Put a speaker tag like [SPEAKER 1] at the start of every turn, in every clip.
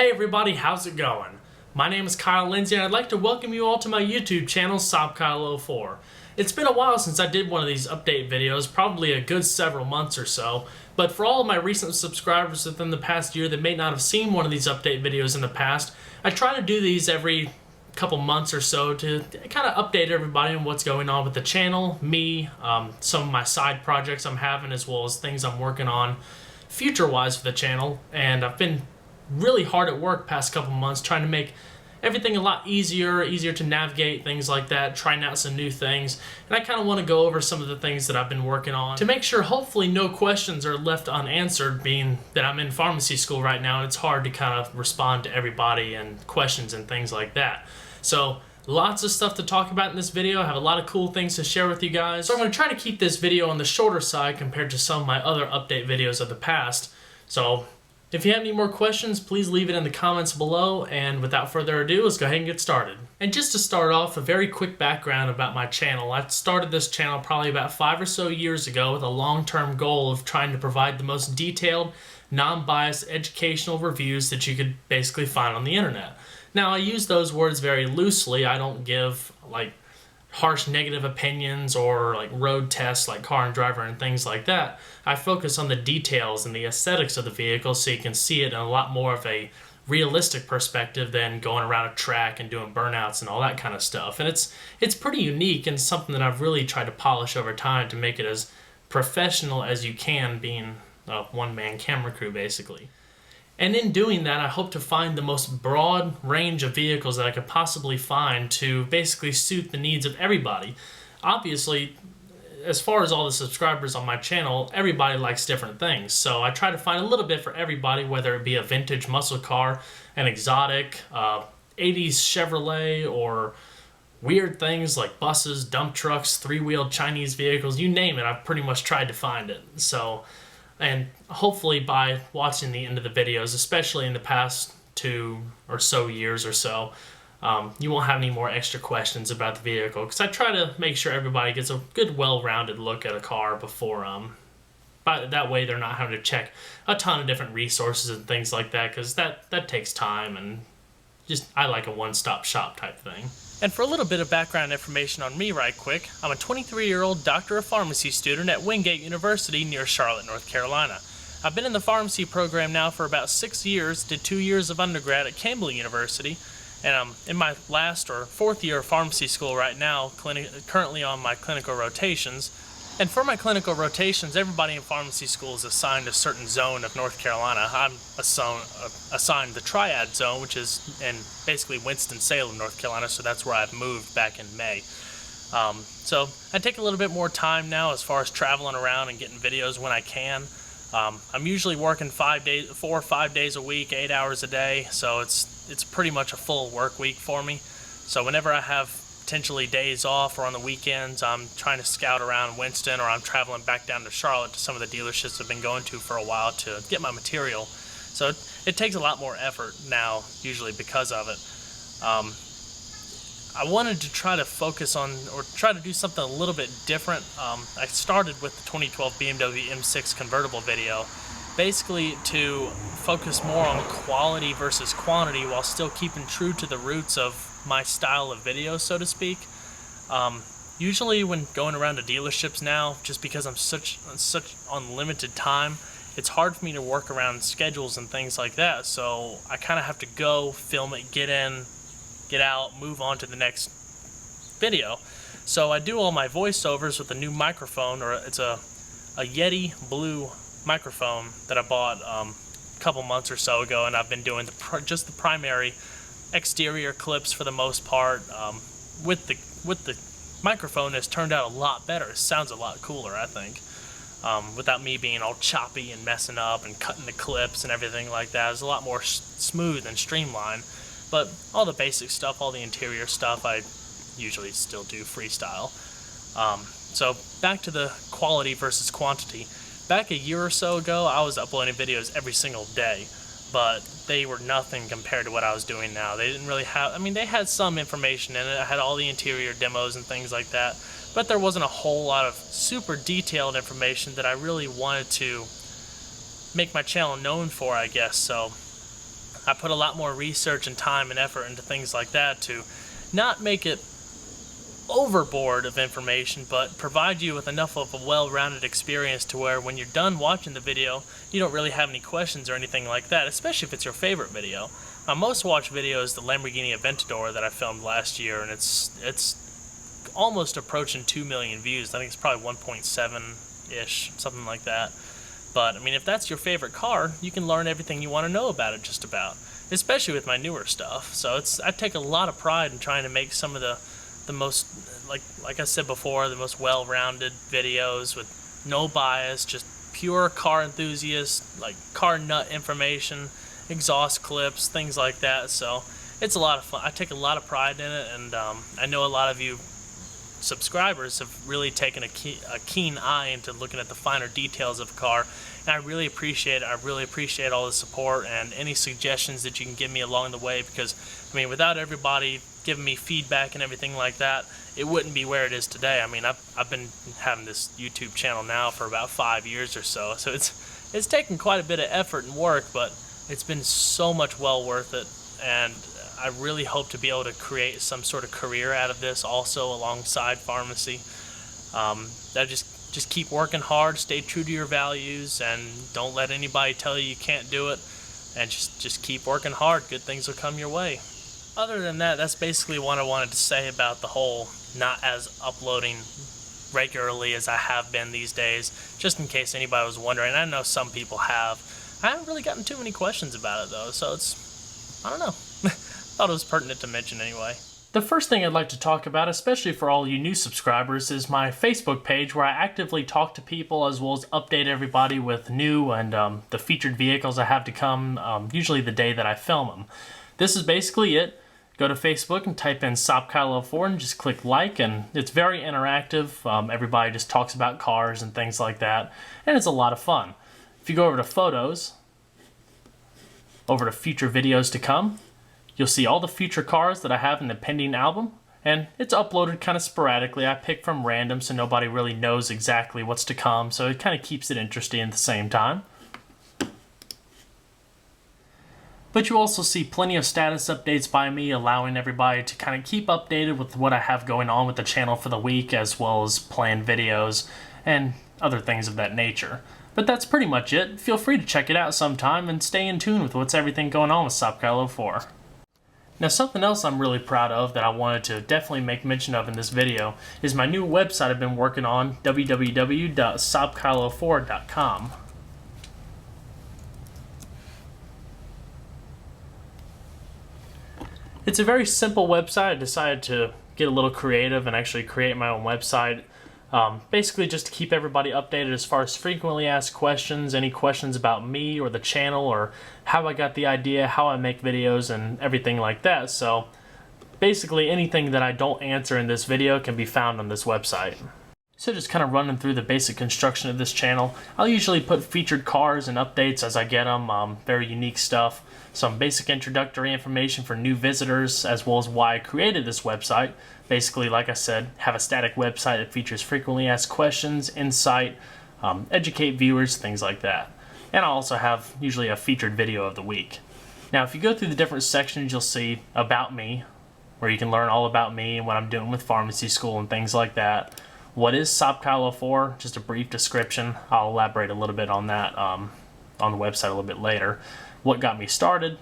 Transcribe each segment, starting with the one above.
[SPEAKER 1] Hey everybody, how's it going? My name is Kyle Lindsay and I'd like to welcome you all to my YouTube channel, Saabkyle04. It's been a while since I did one of these update videos, probably a good several months or so, but for all of my recent subscribers within the past year that may not have seen one of these update videos in the past, I try to do these every couple months or so to kind of update everybody on what's going on with the channel, me, some of my side projects I'm having, as well as things I'm working on future-wise for the channel. And I've been really hard at work past couple months trying to make everything a lot easier to navigate, things like that, trying out some new things. And I kind of want to go over some of the things that I've been working on to make sure hopefully no questions are left unanswered, being that I'm in pharmacy school right now and it's hard to kind of respond to everybody and questions and things like that. So lots of stuff to talk about in this video. I have a lot of cool things to share with you guys. So I'm going to try to keep this video on the shorter side compared to some of my other update videos of the past. So if you have any more questions, please leave it in the comments below, and without further ado, let's go ahead and get started. And just to start off, a very quick background about my channel. I started this channel probably about 5 or so years ago with a long-term goal of trying to provide the most detailed, non-biased educational reviews that you could basically find on the internet. Now, I use those words very loosely. I don't give like harsh negative opinions or like road tests like car and driver and things like that. I focus on the details and the aesthetics of the vehicle so you can see it in a lot more of a realistic perspective than going around a track and doing burnouts and all that kind of stuff. And it's pretty unique and something that I've really tried to polish over time to make it as professional as you can, being a one-man camera crew basically. And in doing that, I hope to find the most broad range of vehicles that I could possibly find to basically suit the needs of everybody. Obviously, as far as all the subscribers on my channel, everybody likes different things. So I try to find a little bit for everybody, whether it be a vintage muscle car, an exotic, 80s Chevrolet, or weird things like buses, dump trucks, three-wheeled Chinese vehicles, you name it, I've pretty much tried to find it. So, and hopefully by watching the end of the videos, especially in the past 2 or so years or so, you won't have any more extra questions about the vehicle, because I try to make sure everybody gets a good, well-rounded look at a car before, but that way they're not having to check a ton of different resources and things like that, because that takes time, and just I like a one-stop shop type thing. And for a little bit of background information on me right quick, I'm a 23-year-old Doctor of Pharmacy student at Wingate University near Charlotte, North Carolina. I've been in the pharmacy program now for about 6 years, did 2 years of undergrad at Campbell University, and I'm in my last or 4th year of pharmacy school right now, currently on my clinical rotations. And for my clinical rotations, everybody in pharmacy school is assigned a certain zone of North Carolina. I'm assigned the Triad Zone, which is in basically Winston-Salem, North Carolina, so that's where I've moved back in May. So I take a little bit more time now as far as traveling around and getting videos when I can. I'm usually working 4 or 5 days a week, 8 hours a day, so it's pretty much a full work week for me. So whenever I have potentially days off or on the weekends, I'm trying to scout around Winston, or I'm traveling back down to Charlotte to some of the dealerships I've been going to for a while to get my material. So it takes a lot more effort now, usually because of it. I wanted to try to focus on, or try to do something a little bit different. I started with the 2012 BMW M6 convertible video, basically to focus more on quality versus quantity while still keeping true to the roots of my style of video, so to speak. Usually when going around to dealerships now, just because I'm such on limited time, it's hard for me to work around schedules and things like that, so I kind of have to go, film it, get in, get out, move on to the next video. So I do all my voiceovers with a new microphone, or it's a Yeti Blue microphone that I bought a couple months or so ago, and I've been doing just the primary exterior clips for the most part. With the microphone, it's turned out a lot better. It sounds a lot cooler, I think, without me being all choppy and messing up and cutting the clips and everything like that. It's a lot more smooth and streamlined. But all the basic stuff, all the interior stuff, I usually still do freestyle. So back to the quality versus quantity. Back a year or so ago, I was uploading videos every single day, but they were nothing compared to what I was doing now. They didn't really have, I mean, they had some information in it. I had all the interior demos and things like that, but there wasn't a whole lot of super detailed information that I really wanted to make my channel known for, I guess. So I put a lot more research and time and effort into things like that to not make it overboard of information, but provide you with enough of a well-rounded experience to where when you're done watching the video, you don't really have any questions or anything like that, especially if it's your favorite video. My most watched video is the Lamborghini Aventador that I filmed last year, and it's almost approaching 2 million views. I think it's probably 1.7-ish, something like that. But, I mean, if that's your favorite car, you can learn everything you want to know about it just about, especially with my newer stuff. So I take a lot of pride in trying to make some of the most, like I said before, the most well-rounded videos with no bias, just pure car enthusiast, like car nut information, exhaust clips, things like that. So it's a lot of fun. I take a lot of pride in it, and I know a lot of you subscribers have really taken a keen eye into looking at the finer details of a car, and I really appreciate it. I really appreciate all the support and any suggestions that you can give me along the way, because I mean, without everybody giving me feedback and everything like that, it wouldn't be where it is today. I mean, I've been having this YouTube channel now for about 5 years or so, so it's taken quite a bit of effort and work, but it's been so much well worth it, and I really hope to be able to create some sort of career out of this also alongside pharmacy. I just keep working hard, stay true to your values, and don't let anybody tell you you can't do it, and just keep working hard. Good things will come your way. Other than that, that's basically what I wanted to say about the whole not as uploading regularly as I have been these days, just in case anybody was wondering. I know some people have. I haven't really gotten too many questions about it though, so I don't know. Thought it was pertinent to mention anyway. The first thing I'd like to talk about, especially for all you new subscribers, is my Facebook page, where I actively talk to people as well as update everybody with new and the featured vehicles I have to come, usually the day that I film them. This is basically it. Go to Facebook and type in Saabkyle04 and just click like, and it's very interactive. Everybody just talks about cars and things like that, and it's a lot of fun. If you go over to photos, over to future videos to come, you'll see all the future cars that I have in the pending album, and it's uploaded kind of sporadically. I pick from random so nobody really knows exactly what's to come, so it kind of keeps it interesting at the same time. But you also see plenty of status updates by me, allowing everybody to kind of keep updated with what I have going on with the channel for the week, as well as planned videos and other things of that nature. But that's pretty much it. Feel free to check it out sometime and stay in tune with what's everything going on with Saabkyle04. Now, something else I'm really proud of that I wanted to definitely make mention of in this video is my new website I've been working on, www.saabkyle04.com. It's a very simple website. I decided to get a little creative and actually create my own website. Basically just to keep everybody updated as far as frequently asked questions, any questions about me or the channel or how I got the idea, how I make videos and everything like that. So basically anything that I don't answer in this video can be found on this website. So just kind of running through the basic construction of this channel, I'll usually put featured cars and updates as I get them, very unique stuff, some basic introductory information for new visitors, as well as why I created this website. Basically, like I said, have a static website that features frequently asked questions, insight, educate viewers, things like that. And I'll also have usually a featured video of the week. Now, if you go through the different sections, you'll see About Me, where you can learn all about me and what I'm doing with pharmacy school and things like that. What is Saabkyle04? Just a brief description. I'll elaborate a little bit on that on the website a little bit later. What got me started,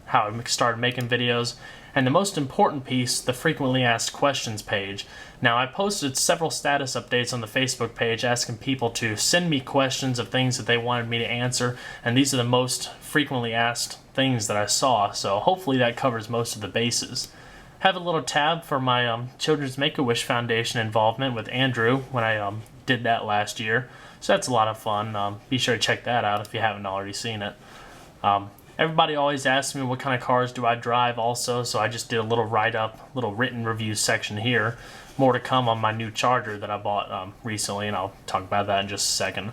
[SPEAKER 1] how I started making videos, and the most important piece, the frequently asked questions page. Now, I posted several status updates on the Facebook page asking people to send me questions of things that they wanted me to answer, and these are the most frequently asked things that I saw, so hopefully that covers most of the bases. Have a little tab for my Children's Make-A-Wish Foundation involvement with Andrew when I did that last year. So that's a lot of fun. Be sure to check that out if you haven't already seen it. Everybody always asks me what kind of cars do I drive also, so I just did a little write-up, little written review section here. More to come on my new Charger that I bought recently, and I'll talk about that in just a second.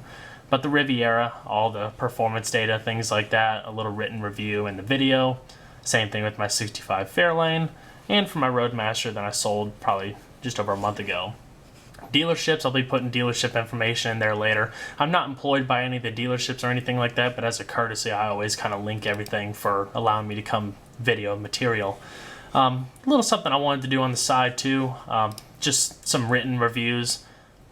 [SPEAKER 1] But the Riviera, all the performance data, things like that, a little written review in the video. Same thing with my 65 Fairlane. And for my Roadmaster that I sold probably just over a month ago. dealerships. I'll be putting dealership information in there later. I'm not employed by any of the dealerships or anything like that, but as a courtesy, I always kind of link everything for allowing me to come video material. A little something I wanted to do on the side too, just some written reviews.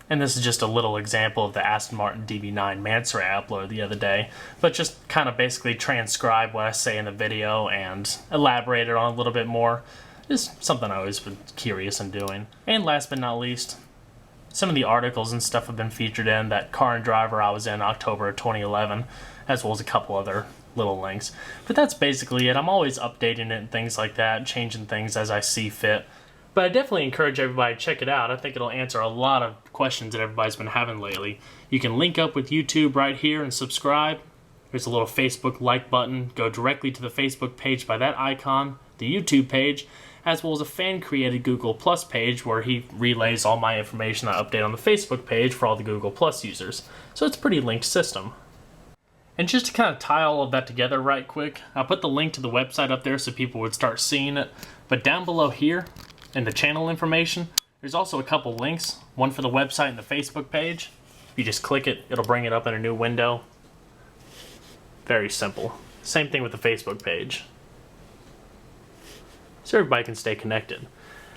[SPEAKER 1] And this is just a little example of the Aston Martin DB9 Mansory I uploaded the other day. But just kind of basically transcribe what I say in the video and elaborate it on a little bit more. Just something I always been curious in doing. And last but not least, some of the articles and stuff have been featured in that Car and Driver I was in October of 2011, as well as a couple other little links. But that's basically it. I'm always updating it and things like that, changing things as I see fit. But I definitely encourage everybody to check it out. I think it'll answer a lot of questions that everybody's been having lately. You can link up with YouTube right here and subscribe. There's a little Facebook like button. Go directly to the Facebook page by that icon, the YouTube page, as well as a fan-created Google Plus page where he relays all my information I update on the Facebook page for all the Google Plus users. So it's a pretty linked system. And just to kind of tie all of that together right quick, I'll put the link to the website up there so people would start seeing it. But down below here, in the channel information, there's also a couple links, one for the website and the Facebook page. If you just click it, it'll bring it up in a new window. Very simple. Same thing with the Facebook page. So everybody can stay connected.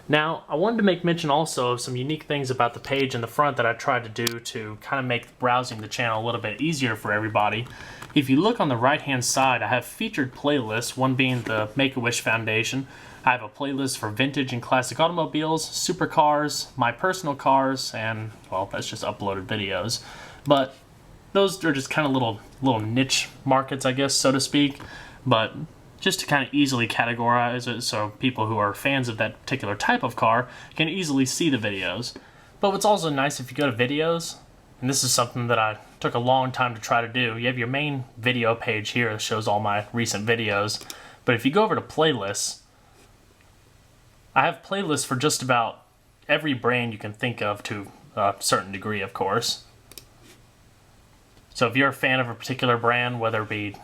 [SPEAKER 1] Now, I wanted to make mention also of some unique things about the page in the front that I tried to do to kind of make browsing the channel a little bit easier for everybody. If you look on the right-hand side, I have featured playlists, one being the Make-A-Wish Foundation. I have a playlist for vintage and classic automobiles, supercars, my personal cars, and, well, that's just uploaded videos. But those are just kind of little niche markets, I guess, so to speak. But just to kind of easily categorize it so people who are fans of that particular type of car can easily see the videos. But what's also nice, if you go to videos, and this is something that I took a long time to try to do, you have your main video page here that shows all my recent videos. But if you go over to playlists, I have playlists for just about every brand you can think of to a certain degree, of course. So if you're a fan of a particular brand, whether it be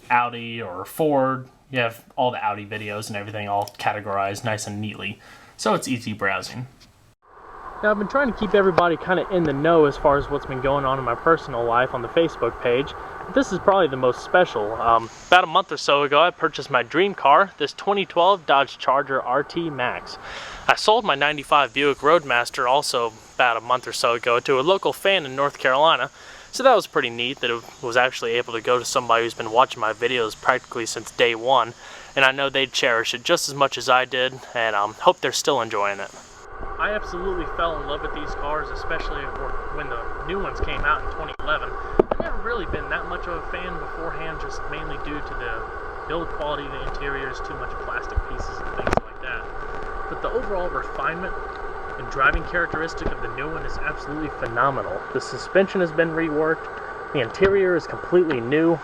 [SPEAKER 1] Audi or Ford, you have all the Audi videos and everything all categorized nice and neatly. So it's easy browsing. Now, I've been trying to keep everybody kind of in the know as far as what's been going on in my personal life on the Facebook page. This is probably the most special. About a month or so ago, I purchased my dream car, this 2012 Dodge Charger RT Max. I sold my 95 Buick Roadmaster also about a month or so ago to a local fan in North Carolina. So that was pretty neat that it was actually able to go to somebody who's been watching my videos practically since day one. And I know they'd cherish it just as much as I did, and hope they're still enjoying it. I absolutely fell in love with these cars, especially when the new ones came out in 2011. I've never really been that much of a fan beforehand, just mainly due to the build quality of the interiors, too much plastic pieces and things like that. But the overall refinement and driving characteristic of the new one is absolutely phenomenal. The suspension has been reworked, the interior is completely new.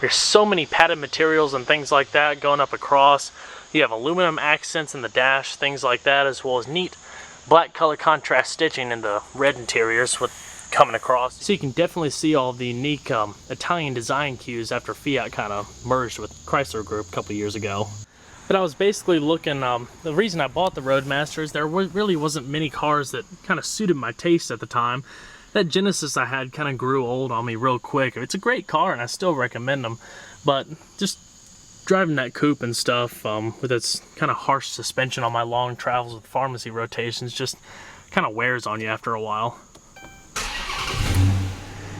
[SPEAKER 1] There's so many padded materials and things like that going up across. You have aluminum accents in the dash, things like that, as well as neat black color contrast stitching in the red interiors with coming across. So you can definitely see all the unique Italian design cues after Fiat kind of merged with Chrysler Group a couple years ago. But I was basically looking, the reason I bought the Roadmaster is there really wasn't many cars that kind of suited my taste at the time. That Genesis I had kind of grew old on me real quick. It's a great car and I still recommend them, but just driving that coupe and stuff with its kind of harsh suspension on my long travels with pharmacy rotations just kind of wears on you after a while.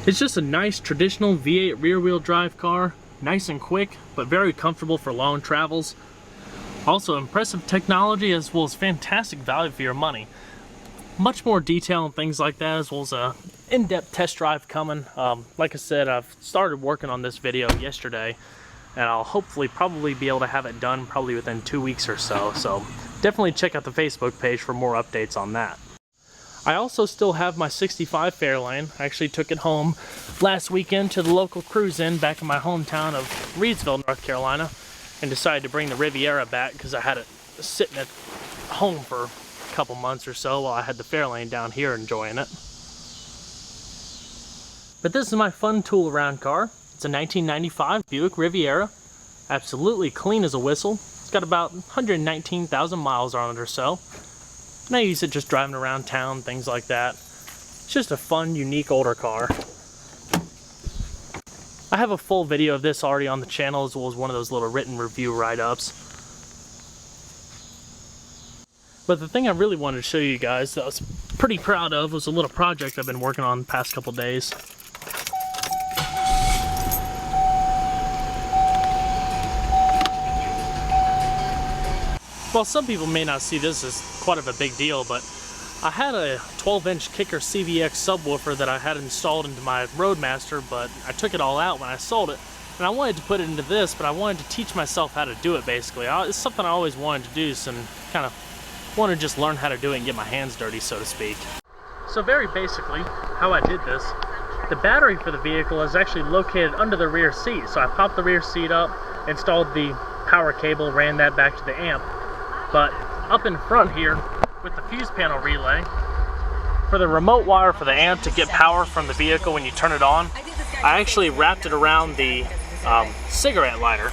[SPEAKER 1] It's just a nice traditional V8 rear-wheel drive car, nice and quick, but very comfortable for long travels. Also impressive technology as well as fantastic value for your money. Much more detail and things like that, as well as a in-depth test drive coming. Like I said, I've started working on this video yesterday, and I'll hopefully probably be able to have it done probably within 2 weeks or so. So definitely check out the Facebook page for more updates on that. I also still have my 65 Fairlane. I actually took it home last weekend to the local cruise-in back in my hometown of Reidsville, North Carolina, and decided to bring the Riviera back because I had it sitting at home for a couple months or so while I had the Fairlane down here enjoying it. But this is my fun tool around car. It's a 1995 Buick Riviera, absolutely clean as a whistle. It's got about 119,000 miles on it or so. And I use it just driving around town, things like that. It's just a fun, unique older car. I have a full video of this already on the channel, as well as one of those little written review write-ups. But the thing I really wanted to show you guys that I was pretty proud of was a little project I've been working on the past couple days. While some people may not see this as quite of a big deal, but I had a 12-inch Kicker CVX subwoofer that I had installed into my Roadmaster, but I took it all out when I sold it. And I wanted to put it into this, but I wanted to teach myself how to do it, basically. It's something I always wanted to do, so kind of want to just learn how to do it and get my hands dirty, so to speak. So very basically, how I did this, the battery for the vehicle is actually located under the rear seat. So I popped the rear seat up, installed the power cable, ran that back to the amp. But up in front here, with the fuse panel relay, for the remote wire for the amp to get power from the vehicle when you turn it on, I actually wrapped it around the cigarette lighter.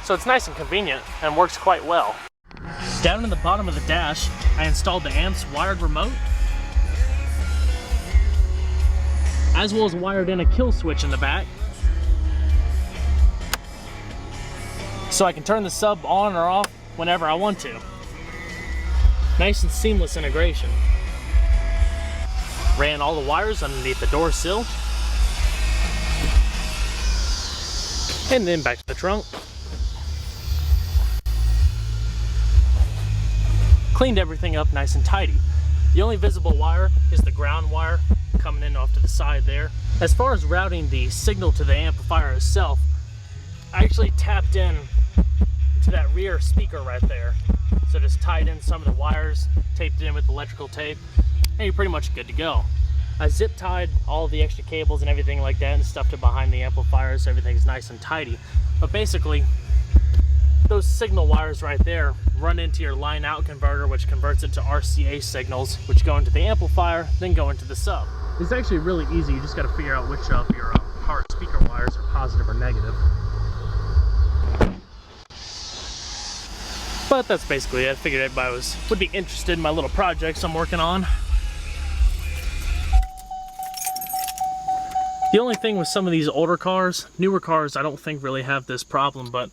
[SPEAKER 1] So it's nice and convenient and works quite well. Down in the bottom of the dash, I installed the amp's wired remote, as well as wired in a kill switch in the back, so I can turn the sub on or off whenever I want to. Nice and seamless integration. Ran all the wires underneath the door sill, and then back to the trunk. Cleaned everything up nice and tidy. The only visible wire is the ground wire coming in off to the side there. As far as routing the signal to the amplifier itself, I actually tapped in to that rear speaker right there. So just tied in some of the wires, taped it in with electrical tape, and you're pretty much good to go. I zip tied all the extra cables and everything like that and stuffed it behind the amplifier so everything's nice and tidy. But basically, those signal wires right there run into your line out converter, which converts it to RCA signals, which go into the amplifier, then go into the sub. It's actually really easy. You just got to figure out which of your car speaker wires are positive or negative. But that's basically it. I figured everybody would be interested in my little projects I'm working on. The only thing with some of these older cars, newer cars I don't think really have this problem, but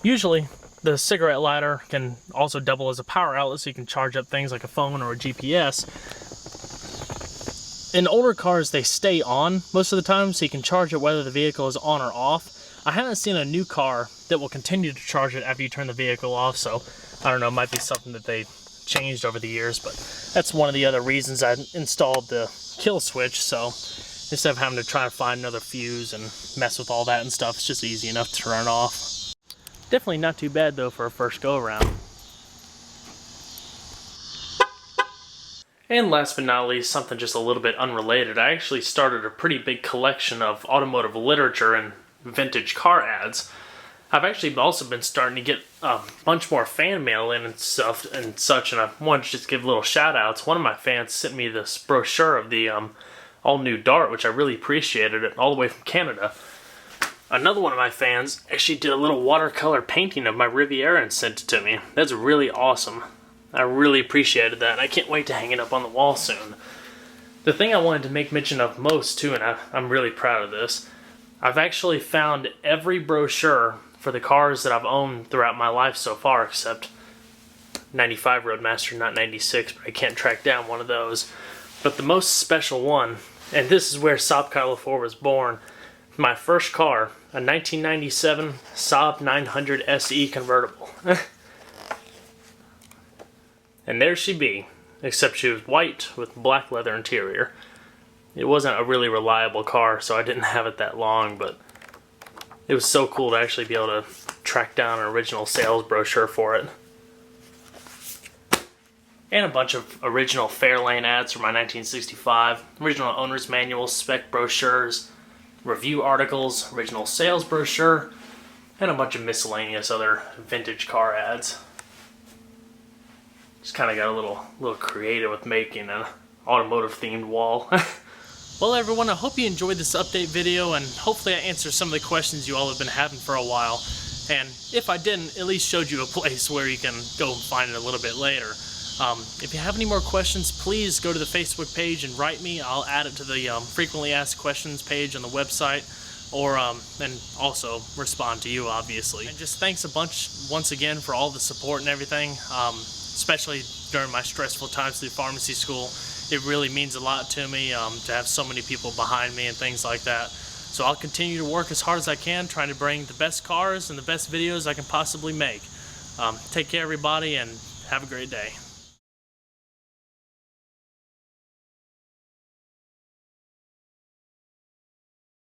[SPEAKER 1] usually the cigarette lighter can also double as a power outlet, so you can charge up things like a phone or a GPS. In older cars, they stay on most of the time, so you can charge it whether the vehicle is on or off. I haven't seen a new car that will continue to charge it after you turn the vehicle off, so I don't know, it might be something that they changed over the years, but that's one of the other reasons I installed the kill switch, so instead of having to try to find another fuse and mess with all that and stuff, it's just easy enough to turn off. Definitely not too bad though for a first go around. And last but not least, something just a little bit unrelated. I actually started a pretty big collection of automotive literature and vintage car ads. I've actually also been starting to get a bunch more fan mail in and stuff and such, and I wanted to just give little shout outs. One of my fans sent me this brochure of the all new Dart, which I really appreciated, it all the way from Canada. Another one of my fans actually did a little watercolor painting of my Riviera and sent it to me. That's really awesome. I really appreciated that, and I can't wait to hang it up on the wall soon. The thing I wanted to make mention of most too, and I'm really proud of this, I've actually found every brochure for the cars that I've owned throughout my life so far, except 95 Roadmaster, not 96, but I can't track down one of those. But the most special one, and this is where Saabkyle04 was born, my first car, a 1997 Saab 900 SE convertible. And there she be, except she was white with black leather interior. It wasn't a really reliable car, so I didn't have it that long, but it was so cool to actually be able to track down an original sales brochure for it. And a bunch of original Fairlane ads from my 1965, original owner's manuals, spec brochures, review articles, original sales brochure, and a bunch of miscellaneous other vintage car ads. Just kind of got a little creative with making an automotive themed wall. Well everyone, I hope you enjoyed this update video, and hopefully I answered some of the questions you all have been having for a while. And if I didn't, at least showed you a place where you can go and find it a little bit later. If you have any more questions, please go to the Facebook page and write me. I'll add it to the frequently asked questions page on the website, or and also respond to you, obviously. And just thanks a bunch once again for all the support and everything, especially during my stressful times through pharmacy school. It really means a lot to me to have so many people behind me and things like that. So I'll continue to work as hard as I can, trying to bring the best cars and the best videos I can possibly make. Take care, everybody, and have a great day.